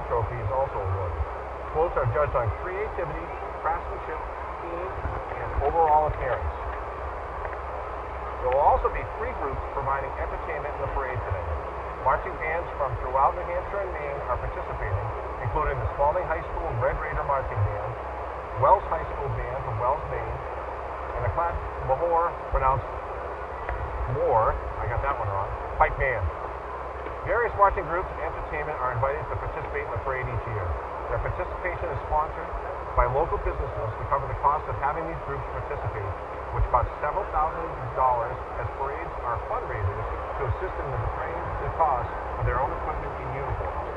trophy is also awarded. Floats are judged on creativity, craftsmanship, theme, and overall appearance. There will also be 3 groups providing entertainment in the parade today. Marching bands from throughout New Hampshire and Maine are participating, including the Spalding High School Red Raider Marching Band, Wells High School Band from Wells, Maine, and the Class Lahore, pronounced Moore, I got that one wrong, pipe band. Various marching groups and entertainment are invited to participate in the parade each year. Their participation is sponsored by local businesses to cover the cost of having these groups participate, which costs several $1,000s, as parades are fundraisers to assist in defraying the cost of their own equipment and uniforms.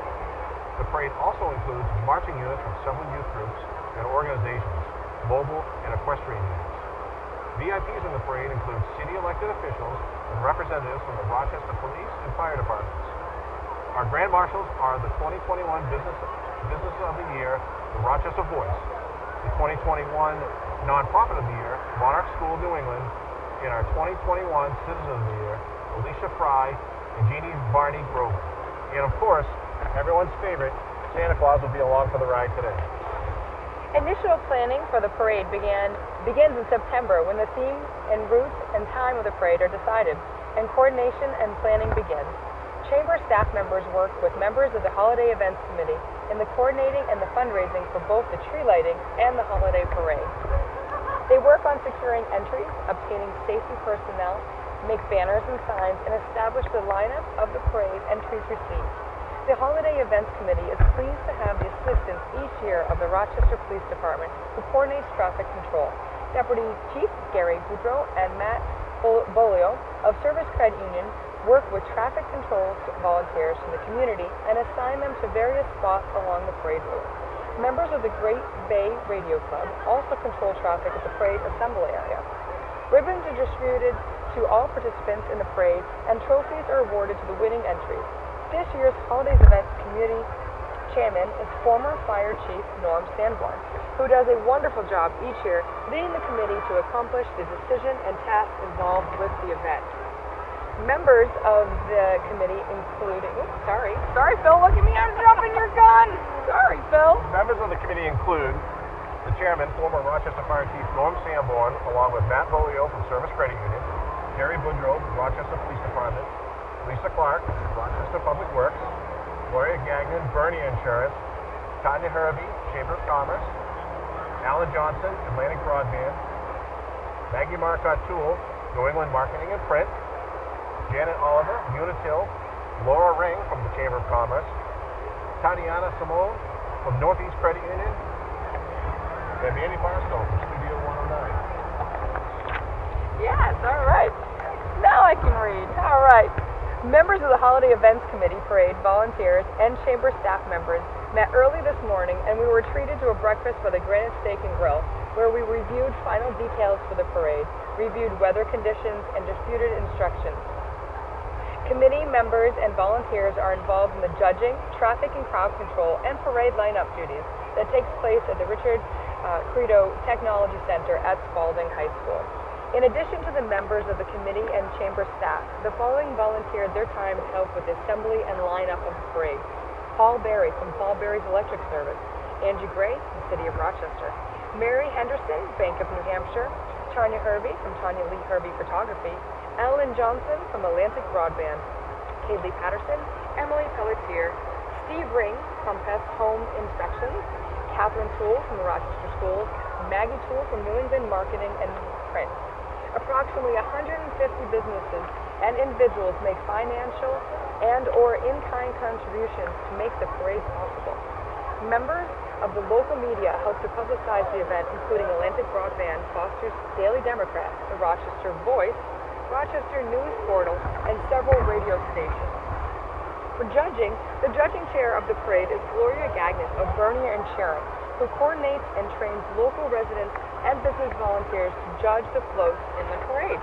The parade also includes marching units from several youth groups and organizations, mobile and equestrian units. VIPs in the parade include city elected officials and representatives from the Rochester Police and Fire Departments. Our Grand Marshals are the 2021 Business of the Year, the Rochester Voice, the 2021 Nonprofit of the Year, Monarch School of New England, and our 2021 Citizen of the Year, Alicia Fry and Jeannie Barney Grover. And of course, everyone's favorite, Santa Claus will be along for the ride today. Initial planning for the parade begins in September, when the theme and route and time of the parade are decided, and coordination and planning begins. Chamber staff members work with members of the Holiday Events Committee in the coordinating and the fundraising for both the tree lighting and the holiday parade. They work on securing entries, obtaining safety personnel, make banners and signs, and establish the lineup of the parade and trees received. The Holiday Events Committee is pleased to have the assistance each year of the Rochester Police Department, who coordinates traffic control. Deputy Chief Gary Boudreau and Matt Bolio of Service Credit Union work with traffic control volunteers from the community and assign them to various spots along the parade route. Members of the Great Bay Radio Club also control traffic at the parade assembly area. Ribbons are distributed to all participants in the parade, and trophies are awarded to the winning entries. This year's Holidays Events Committee Chairman is former Fire Chief Norm Sanborn, who does a wonderful job each year leading the committee to accomplish the decision and tasks involved with the event. Members of the committee including, sorry Phil, look at me, I'm jumping your gun. Sorry, Phil. Members of the committee include the chairman, former Rochester Fire Chief Norm Sanborn, along with Matt Bolio from Service Credit Union, Gary Boudreau from Rochester Police Department, Lisa Clark, Rochester Public Works, Gloria Gagnon, Bernie Insurance, Tanya Hervey, Chamber of Commerce, Alan Johnson, Atlantic Broadband, Maggie Marcotte Toole, New England Marketing and Print, Janet Oliver, Unitil, Laura Ring from the Chamber of Commerce, Tatiana Simone from Northeast Credit Union, and Mandy Barstow from Studio 109. Yes, all right. Now I can read. All right. Members of the Holiday Events Committee, parade volunteers, and chamber staff members met early this morning, and we were treated to a breakfast by the Granite Steak and Grill, where we reviewed final details for the parade, reviewed weather conditions, and disputed instructions. Committee members and volunteers are involved in the judging, traffic and crowd control, and parade lineup duties that takes place at the Richard Credo Technology Center at Spalding High School. In addition to the members of the committee and chamber staff, the following volunteered their time to help with the assembly and lineup of the parade. Paul Berry from Paul Berry's Electric Service, Angie Gray, the City of Rochester, Mary Henderson, Bank of New Hampshire, Tanya Hervey from Tanya Lee Hervey Photography, Alan Johnson from Atlantic Broadband, Kaylee Patterson, Emily Pelletier, Steve Ring from Pest Home Inspections, Catherine Toole from the Rochester Schools, Maggie Toole from New England Marketing and Print. Approximately 150 businesses and individuals make financial and or in-kind contributions to make the parade possible. Members of the local media help to publicize the event, including Atlantic Broadband, Foster's Daily Democrat, the Rochester Voice, Rochester News Portal, and several radio stations. For judging, the judging chair of the parade is Gloria Gagnon of Bernier Insurance, who coordinates and trains local residents and business volunteers to judge the floats in the parade.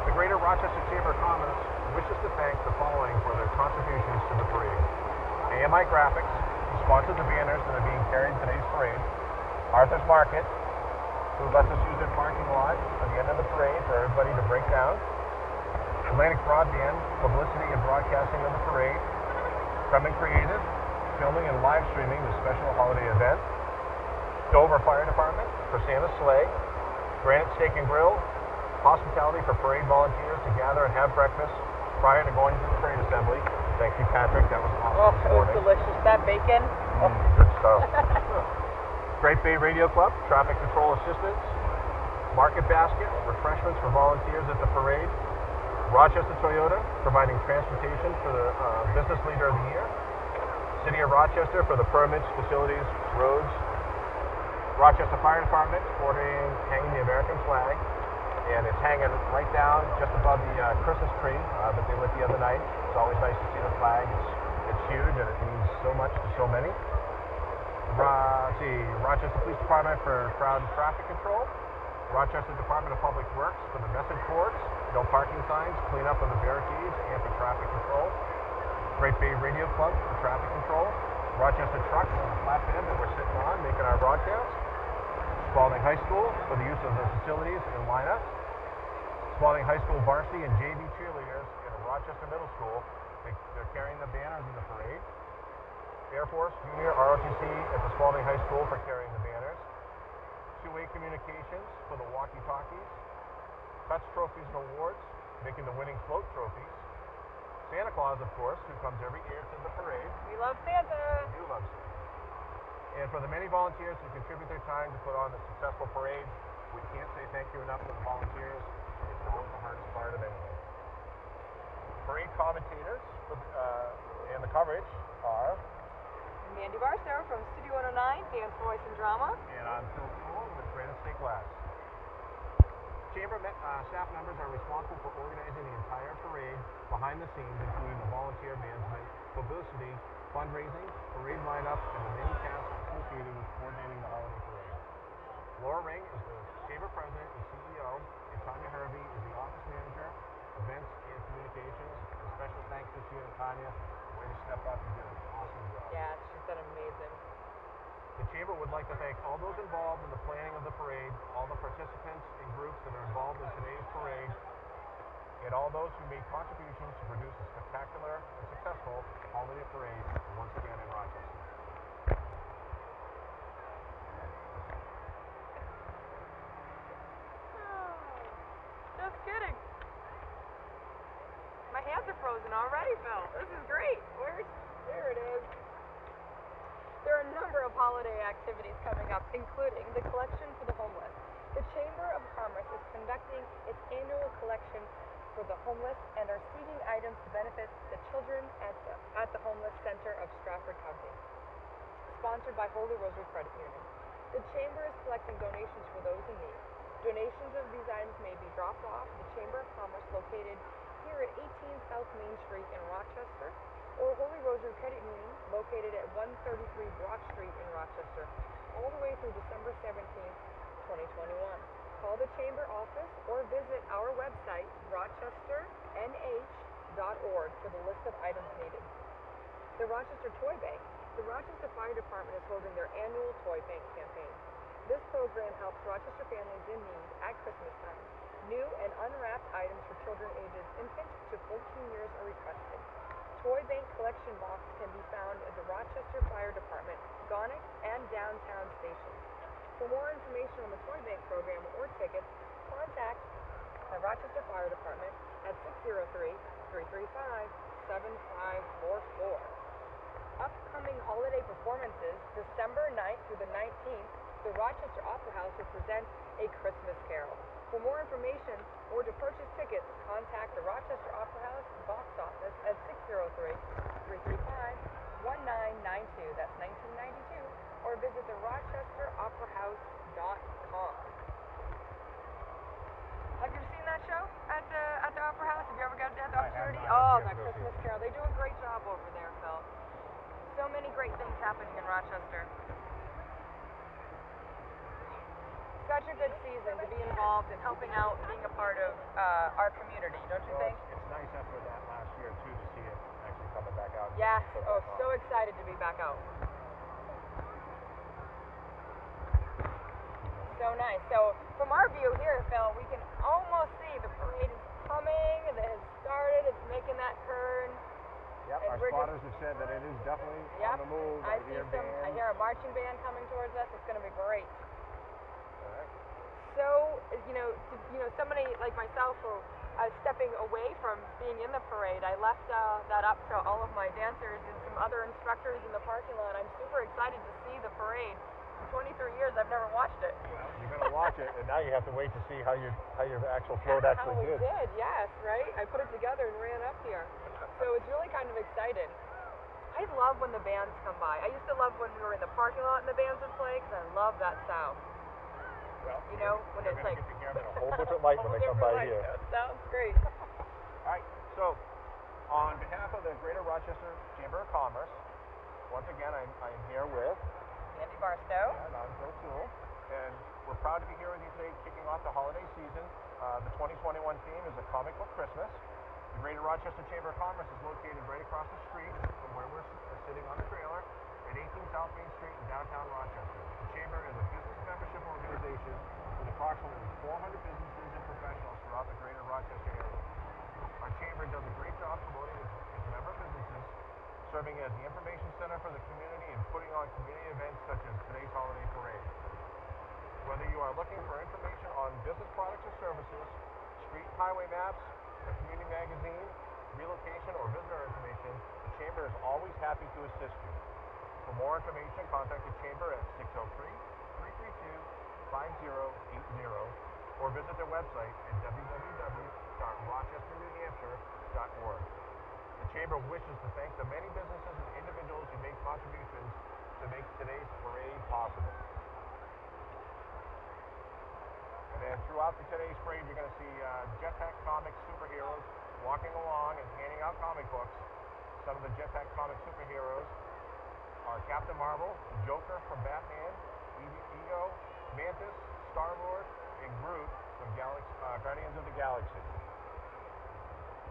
The Greater Rochester Chamber of Commerce wishes to thank the following for their contributions to the parade. AMI Graphics, who sponsored the banners that are being carried in today's parade. Arthur's Market, who lets us use their parking lot at the end of the parade for everybody to break down. Atlantic Broadband, publicity and broadcasting of the parade. Kremen Creative, filming and live streaming the special holiday event. Dover Fire Department for Santa's Sleigh. Granite Steak and Grill, hospitality for parade volunteers to gather and have breakfast prior to going to the parade assembly. Thank you, Patrick. That was awesome. Oh, it was delicious. That bacon. Good stuff. Great Bay Radio Club, traffic control assistance. Market Basket, refreshments for volunteers at the parade. Rochester Toyota, providing transportation for the Business Leader of the Year. City of Rochester for the permits, facilities, roads. Rochester Fire Department, hanging the American flag. And it's hanging right down just above the Christmas tree that they lit the other night. It's always nice to see the flag. It's huge and it means so much to so many. Rochester Police Department for crowd and traffic control. Rochester Department of Public Works for the message boards, no parking signs, cleanup of the barricades, and for traffic control. Great Bay Radio Club for traffic control. Rochester Trucks and the flatbed that we're sitting on making our broadcast. Spalding High School for the use of the facilities and lineup. Spalding High School varsity and JV cheerleaders at Rochester Middle School. They're carrying the banners in the parade. Air Force Junior ROTC at the Spalding High School for carrying the banners. Two-way communications for the walkie-talkies. Touch trophies and awards, making the winning float trophies. Santa Claus, of course, who comes every year to the parade. We love Santa. You love Santa. And for the many volunteers who contribute their time to put on the successful parade, we can't say thank you enough to the volunteers. It's always the hardest part of anything. Parade commentators and the coverage are Mandy Barstow from Studio 109, Dance, Voice, and Drama. And I'm Phil Poole with Granite State Glass. Chamber staff members are responsible for organizing the entire parade behind the scenes, including the volunteer management, publicity, fundraising, parade lineup, and the many tasks associated with coordinating the holiday parade. Laura Ring is the Chamber President and CEO, and Tanya Hervey is the Office Manager, Events and Communications. A special thanks this year to Tanya. Way to step up and did an awesome job. Yeah, she's done amazing. The Chamber would like to thank all those involved in the planning of the parade, all the participants and groups that are involved in today's parade, and all those who made contributions to produce a spectacular and successful holiday parade once again in Rochester. Oh, just kidding. My hands are frozen already, Phil. This is great. There it is. There are a number of holiday activities coming up, including the Collection for the Homeless. The Chamber of Commerce is conducting its annual collection for the homeless and are seeking items to benefit the children at the Homeless Center of Stratford County. Sponsored by Holy Rosary Credit Union. The Chamber is collecting donations for those in need. Donations of these items may be dropped off at the Chamber of Commerce located here at 18 South Main Street in Rochester, or Holy Rosary Credit Union located at 133 Brock Street in Rochester, all the way through December 17th, 2021. Call the Chamber office or visit our website, rochesternh.org, for the list of items needed. The Rochester Toy Bank. The Rochester Fire Department is holding their annual Toy Bank campaign. This program helps Rochester families in need at Christmas time. New and unwrapped items for children ages infant to 14 years are requested. Toy Bank collection box can be found at the Rochester Fire Department, Gonick, and downtown stations. For more information on the Toy Bank program or tickets, contact the Rochester Fire Department at 603-335-7544. Upcoming holiday performances, December 9th through the 19th, the Rochester Opera House will present A Christmas Carol. For more information or to purchase tickets, contact the Rochester Opera House box office at 603-335-1992, that's 1992, or visit the rochesteroperahouse.com. Have you seen that show at the Opera House? Have you ever got that opportunity? Oh, that Christmas Carol. They do a great job over there, Phil. So many great things happening in Rochester. Such a good season to be involved in helping out, being a part of our community, don't you think? It's nice after that last year, too, to see it actually coming back out. Yes. Oh, so excited to be back out. So nice. So from our view here, Phil, we can almost see the parade is coming, and it has started, it's making that turn. Yep, And our spotters have said that it is definitely on the move. I see I hear a marching band coming towards us. It's going to be great. All right. So, somebody like myself who stepping away from being in the parade, I left that up to all of my dancers and some other instructors in the parking lot. I'm super excited to see the parade. For 23 years, I've never watched it. Well, you're going to watch it, and now you have to wait to see how your actual float actually did. How it did, yes, right? I put it together and ran up here. So it's really kind of exciting. I love when the bands come by. I used to love when we were in the parking lot and the bands would play because I love that sound. Well, when it's like get to hear them in a whole different light when they come by here. Sounds great. All right, so on behalf of the Greater Rochester Chamber of Commerce, once again, I'm here with Andy Barstow. And I'm Bill Toole, and we're proud to be here with you today, kicking off the holiday season. The 2021 theme is a comic book Christmas. The Greater Rochester Chamber of Commerce is located right across the street from where we're sitting on the trailer at 18 South Main Street in downtown Rochester. The Chamber is a business membership organization with approximately 400 businesses and professionals throughout the Greater Rochester area. Our Chamber does a great job promoting its member businesses, serving as the information center for the community and putting on community events such as today's holiday parade. Whether you are looking for information on business products or services, street and highway maps, a community magazine, relocation, or visitor information, the Chamber is always happy to assist you. For more information, contact the Chamber at 603-332-5080 or visit their website at www.rochesternewhampshire.org. The Chamber wishes to thank the many businesses and individuals who make contributions to make today's parade possible. And then throughout today's parade, you're going to see Jetpack Comics superheroes walking along and handing out comic books. Some of the Jetpack Comic superheroes are Captain Marvel, the Joker from Batman, Ego, Mantis, Star-Lord, and Groot from Guardians of the Galaxy.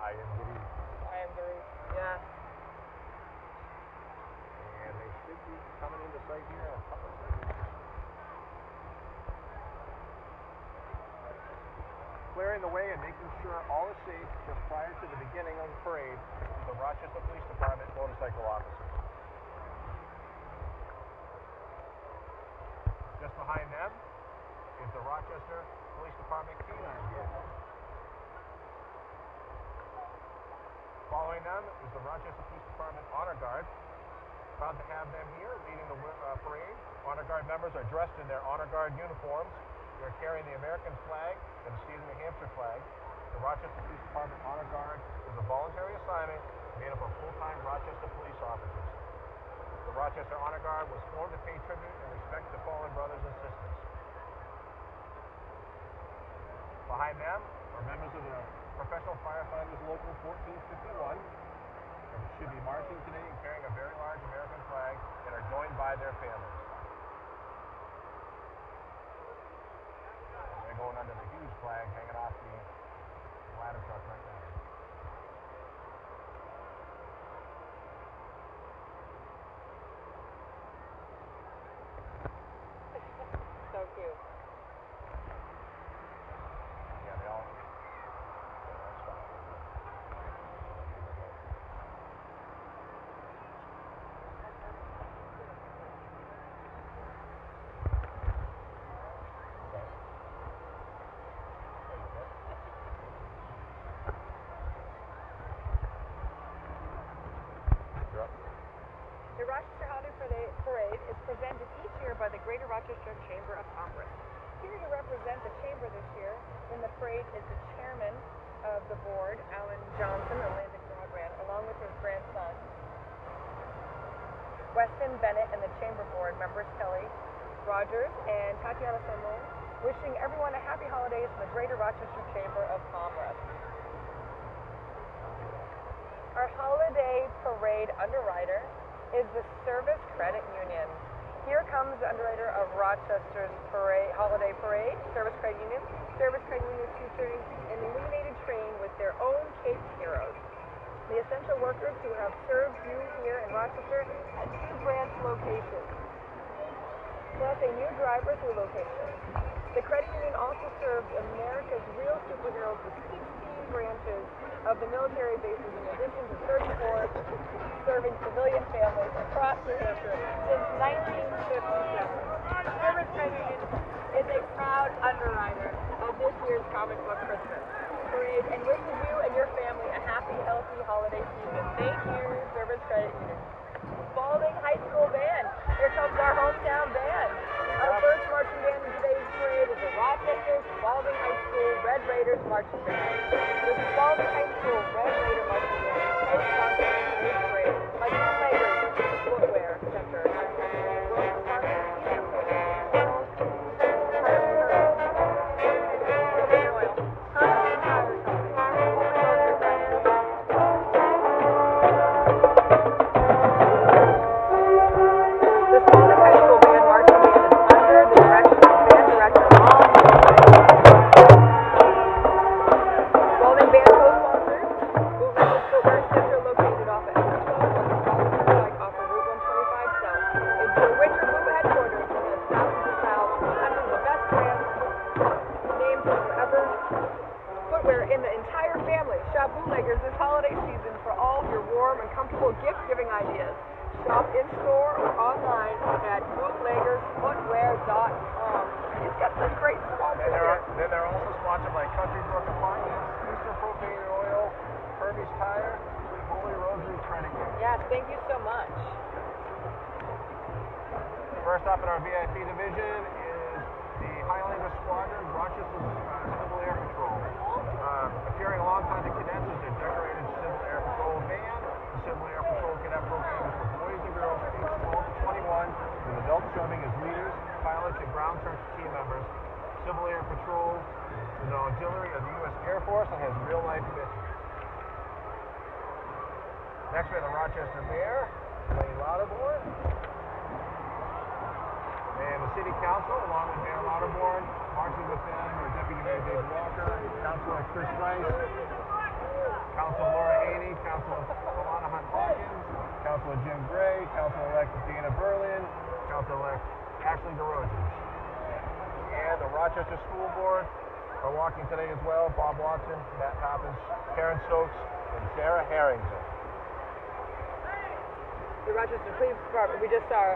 I am Groot. Yeah. And they should be coming into sight here in a couple of seconds. Clearing the way and making sure all is safe just prior to the beginning of the parade is the Rochester Police Department motorcycle officers. Just behind them is the Rochester Police Department canine unit. Following them is the Rochester Police Department Honor Guard. Proud to have them here leading the parade. Honor Guard members are dressed in their Honor Guard uniforms. They're carrying the American flag and the state of New Hampshire flag. The Rochester Police Department Honor Guard is a voluntary assignment made up of full-time Rochester police officers. The Rochester Honor Guard was formed to pay tribute and respect to fallen brothers and sisters. Behind them are members of the Professional Firefighters Local 1451, and should be marching today and carrying a very large American flag and are joined by their families. And they're going under the huge flag hanging off the ladder truck right now. So cute. Yeah, they all. Yeah, that's fine. The Rochester Holiday Parade is presented each year by the Greater Rochester Chamber of Commerce. Here to represent the Chamber this year in the parade is the chairman of the board, Alan Johnson, of Atlantic Broadband, along with his grandson, Weston Bennett, and the Chamber board members, Kelly Rogers and Tatiana Simone, wishing everyone a happy holidays from the Greater Rochester Chamber of Commerce. Our holiday parade underwriter is the Service Credit Union. Here comes the underwriter of Rochester's holiday parade, Service Credit Union. Service Credit Union is featuring an illuminated train with their own Cape heroes, the essential workers who have served you here in Rochester at 2 branch locations, plus a new driver-through location. The credit union also serves America's real superheroes with each team branches of the military bases in addition to 34 serving civilian families across New Hampshire since 1957. Service Credit Union is a proud underwriter of this year's Comic Book Christmas Parade and wishes you and your family a happy, healthy holiday season. Thank you, Service Credit Union. Spalding High School Band. Here comes our hometown band. Our first marching band in today's parade is the Rochester Spalding High School Red Raiders Marching Band. The Spalding High School Red Raider Marching Band is co-sponsored today's parade by Bootleggers Footwear Center. In the entire family, shop Bootleggers this holiday season for all your warm and comfortable gift-giving ideas. Shop in-store or online at bootleggersfootwear.com. He's got some great sponsors here. Then they're also sponsored by Country Brook Appliance, Eastern Propane Oil, Herbie's Tire, and Holy Rosary Credit Union. Yes, thank you so much. First up in our VIP division is the Highlander Squadron, Rochester Civil Air Patrol. Appearing alongside the cadets is their decorated Civil Air Patrol band. The Civil Air Patrol Cadet Program is for boys and girls aged 12 to 21, with adults serving as leaders, pilots, and ground team members. Civil Air Patrol is an auxiliary of the U.S. Air Force and has real-life missions. Next, we have the Rochester Mayor, Lane Lauterborn. And the City Council, along with Mayor Lauterborn, marching with them are Deputy Mayor Dave Walker, Councilor Chris Rice, Councilor Laura Haney, Councilor Alana Hunt-Hawkins, Councilor Jim Gray, Councilor-elect Dana Berlin, Councilor-elect Ashley DeRosiers. And the Rochester School Board are walking today as well. Bob Watson, Matt Pappas, Karen Stokes, and Sarah Harrington. The Rochester Police Department, we just saw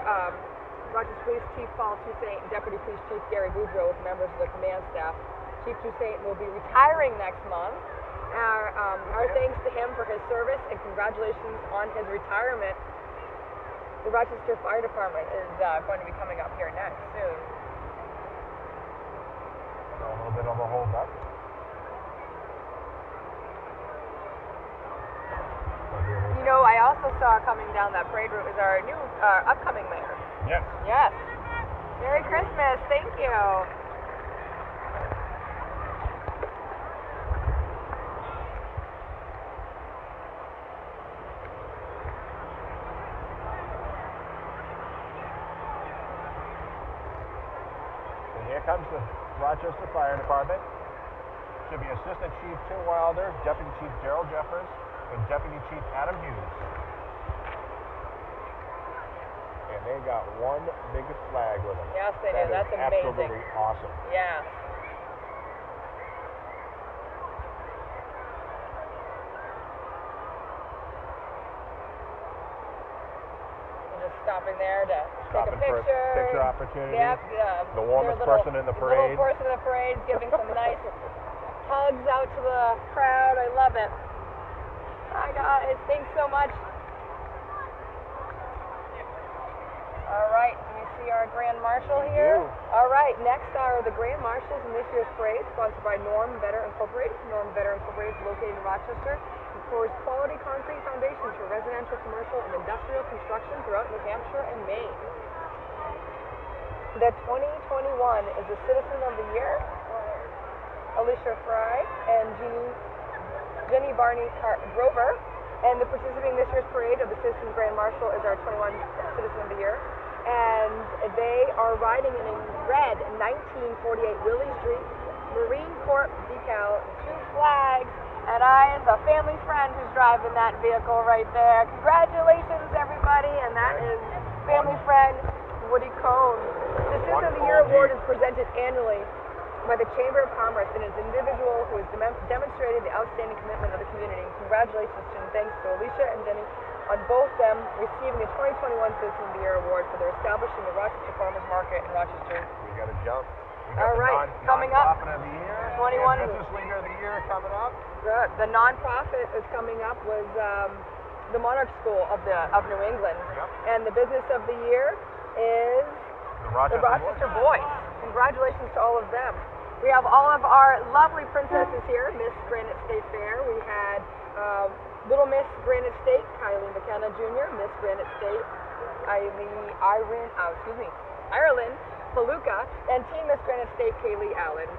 Rochester Police Chief Paul Toussaint and Deputy Police Chief Gary Boudreau with members of the command staff. Chief Toussaint will be retiring next month. Our thanks to him for his service and congratulations on his retirement. The Rochester Fire Department is going to be coming up here next soon. So a little bit of a hold up. You know, I also saw coming down that parade route is our new upcoming mayor. Yes. Yes. Merry Christmas. Thank you. And here comes the Rochester Fire Department. Should be Assistant Chief Tim Wilder, Deputy Chief Gerald Jeffers, and Deputy Chief Adam Hughes. And they got one big flag with them. Yes, they do. That's amazing. Absolutely awesome. Yeah. We're just stopping there to take a picture. For a picture opportunity. Yep. The warmest person in the parade. The little person in the parade giving some nice hugs out to the crowd. I love it. Hi guys, thanks so much. All right, do we see our Grand Marshal here? All right, next are the Grand Marshals in this year's parade, sponsored by Norm Vetter Incorporated. Norm Vetter Incorporated is located in Rochester and pours quality concrete foundations for residential, commercial, and industrial construction throughout New Hampshire and Maine. The 2021 is the Citizen of the Year, Alicia Fry and Jenny Barney Grover. And the participating this year's parade of the Citizen Grand Marshal is our 21 Citizen of the Year. And they are riding in a red 1948 Willie Street Marine Corps decal, 2 flags. And I is a family friend who's driving that vehicle right there. Congratulations, everybody. And that is family friend Woody Cohn. The Citizen of the Year award is presented annually by the Chamber of Commerce and is an individual who has demonstrated the outstanding commitment of the community. Congratulations and thanks to Alicia and Denny on both them receiving the 2021 Citizen of the Year Award for their establishing the Rochester Farmers Market in Rochester. We got to jump. We All got right, the coming up, nonprofit of the year, 21 and business leader of the year coming up. The nonprofit that's coming up was the Monarch School of New England, Yep. and the business of the year is The the Rochester Rochester Boys. Congratulations to all of them. We have all of our lovely princesses here. Miss Granite State Fair. We had Little Miss Granite State, Kylie McKenna Jr., Miss Granite State, Ireland Paluca, and Team Miss Granite State, Kaylee Allen.